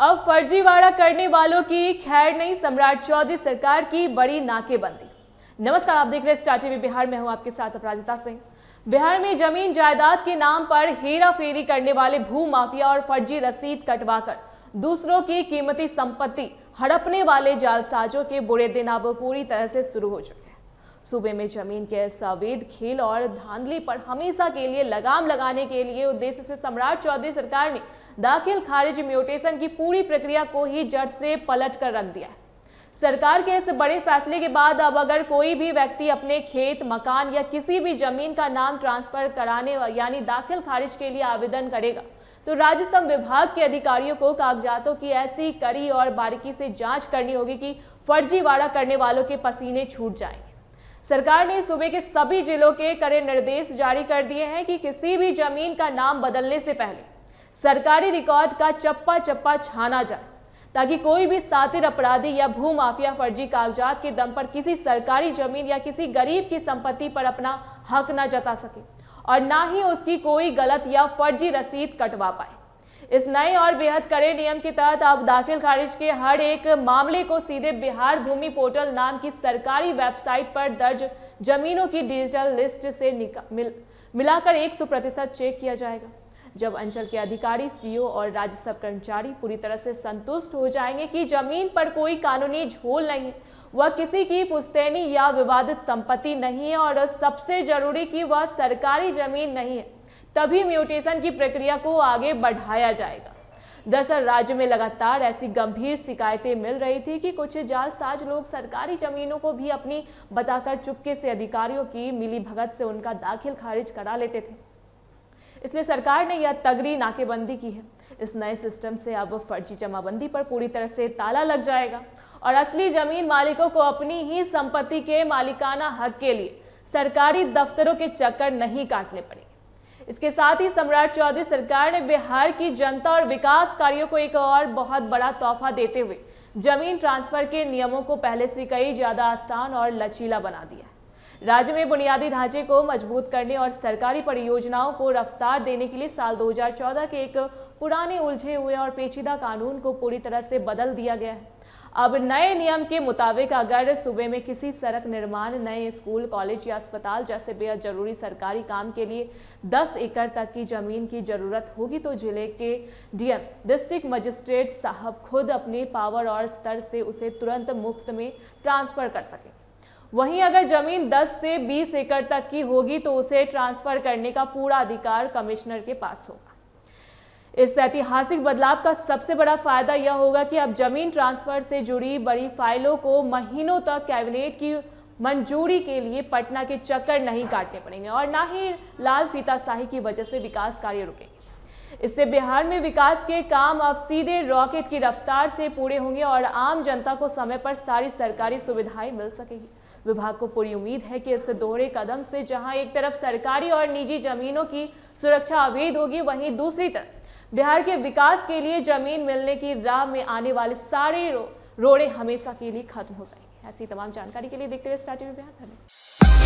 अब फर्जीवाड़ा करने वालों की खैर नहीं, सम्राट चौधरी सरकार की बड़ी नाकेबंदी। नमस्कार, आप देख रहे हैं स्टार टीवी बिहार में हूं आपके साथ अपराजिता सिंह। बिहार में जमीन जायदाद के नाम पर हेरा फेरी करने वाले भू माफिया और फर्जी रसीद कटवाकर दूसरों की कीमती संपत्ति हड़पने वाले जालसाजों के बुरे दिन अब पूरी तरह से शुरू हो चुके हैं। सूबे में जमीन के अवैध खेल और धांधली पर हमेशा के लिए लगाम लगाने के लिए उद्देश्य से सम्राट चौधरी सरकार ने दाखिल खारिज म्यूटेशन की पूरी प्रक्रिया को ही जड़ से पलट कर रख दिया है। सरकार के इस बड़े फैसले के बाद अब अगर कोई भी व्यक्ति अपने खेत, मकान या किसी भी जमीन का नाम ट्रांसफर कराने यानी दाखिल खारिज के लिए आवेदन करेगा तो राजस्व विभाग के अधिकारियों को कागजातों की ऐसी कड़ी और बारीकी से जांच करनी होगी कि फर्जीवाड़ा करने वालों के पसीने छूट जाएंगे। सरकार ने सूबे के सभी जिलों के कड़े निर्देश जारी कर दिए हैं कि किसी भी जमीन का नाम बदलने से पहले सरकारी रिकॉर्ड का चप्पा चप्पा छाना जाए, ताकि कोई भी सातिर अपराधी या भू माफिया फर्जी कागजात के दम पर किसी सरकारी जमीन या किसी गरीब की संपत्ति पर अपना हक न जता सके और ना ही उसकी कोई गलत या फर्जी रसीद कटवा पाए। इस नए और बेहद कड़े नियम के तहत अब दाखिल खारिज के हर एक मामले को सीधे बिहार भूमि पोर्टल नाम की सरकारी वेबसाइट पर दर्ज जमीनों की डिजिटल लिस्ट से मिलाकर 100% चेक किया जाएगा। जब अंचल के अधिकारी, सीओ और राजस्व कर्मचारी पूरी तरह से संतुष्ट हो जाएंगे कि जमीन पर कोई कानूनी झोल नहीं है, वह किसी की पुश्तैनी या विवादित संपत्ति नहीं है और सबसे जरूरी कि वह सरकारी जमीन नहीं है, तभी म्यूटेशन की प्रक्रिया को आगे बढ़ाया जाएगा। दरअसल राज्य में लगातार ऐसी गंभीर शिकायतें मिल रही थी कि कुछ जालसाज लोग सरकारी जमीनों को भी अपनी बताकर चुपके से अधिकारियों की मिलीभगत से उनका दाखिल खारिज करा लेते थे। इसलिए सरकार ने यह तगड़ी नाकेबंदी की है। इस नए सिस्टम से अब फर्जी जमाबंदी पर पूरी तरह से ताला लग जाएगा और असली जमीन मालिकों को अपनी ही संपत्ति के मालिकाना हक के लिए सरकारी दफ्तरों के चक्कर नहीं काटने पड़ेंगे। इसके साथ ही सम्राट चौधरी सरकार ने बिहार की जनता और विकास कार्यों को एक और बहुत बड़ा तोहफा देते हुए जमीन ट्रांसफर के नियमों को पहले से कई ज्यादा आसान और लचीला बना दिया है। राज्य में बुनियादी ढांचे को मजबूत करने और सरकारी परियोजनाओं को रफ्तार देने के लिए साल 2014 के एक पुराने उलझे हुए और पेचीदा कानून को पूरी तरह से बदल दिया गया है। अब नए नियम के मुताबिक अगर सूबे में किसी सड़क निर्माण, नए स्कूल, कॉलेज या अस्पताल जैसे बेहद जरूरी सरकारी काम के लिए 10 एकड़ तक की जमीन की जरूरत होगी तो जिले के डीएम, डिस्ट्रिक्ट मजिस्ट्रेट साहब खुद अपने पावर और स्तर से उसे तुरंत मुफ्त में ट्रांसफर कर सकें। वहीं अगर जमीन 10 से 20 एकड़ तक की होगी तो उसे ट्रांसफर करने का पूरा अधिकार कमिश्नर के पास होगा। इस ऐतिहासिक बदलाव का सबसे बड़ा फायदा यह होगा कि अब जमीन ट्रांसफर से जुड़ी बड़ी फाइलों को महीनों तक कैबिनेट की मंजूरी के लिए पटना के चक्कर नहीं काटने पड़ेंगे और ना ही लाल फीताशाही की वजह से विकास कार्य रुकेंगे। इससे बिहार में विकास के काम अब सीधे रॉकेट की रफ्तार से पूरे होंगे और आम जनता को समय पर सारी सरकारी सुविधाएं मिल सकेगी। विभाग को पूरी उम्मीद है कि इस दोहरे कदम से जहां एक तरफ सरकारी और निजी जमीनों की सुरक्षा अवैध होगी, वहीं दूसरी तरफ बिहार के विकास के लिए जमीन मिलने की राह में आने वाले सारे रोड़े हमेशा के लिए खत्म हो जाएंगे। ऐसी तमाम जानकारी के लिए देखते रहिए स्टार टीवी बिहार।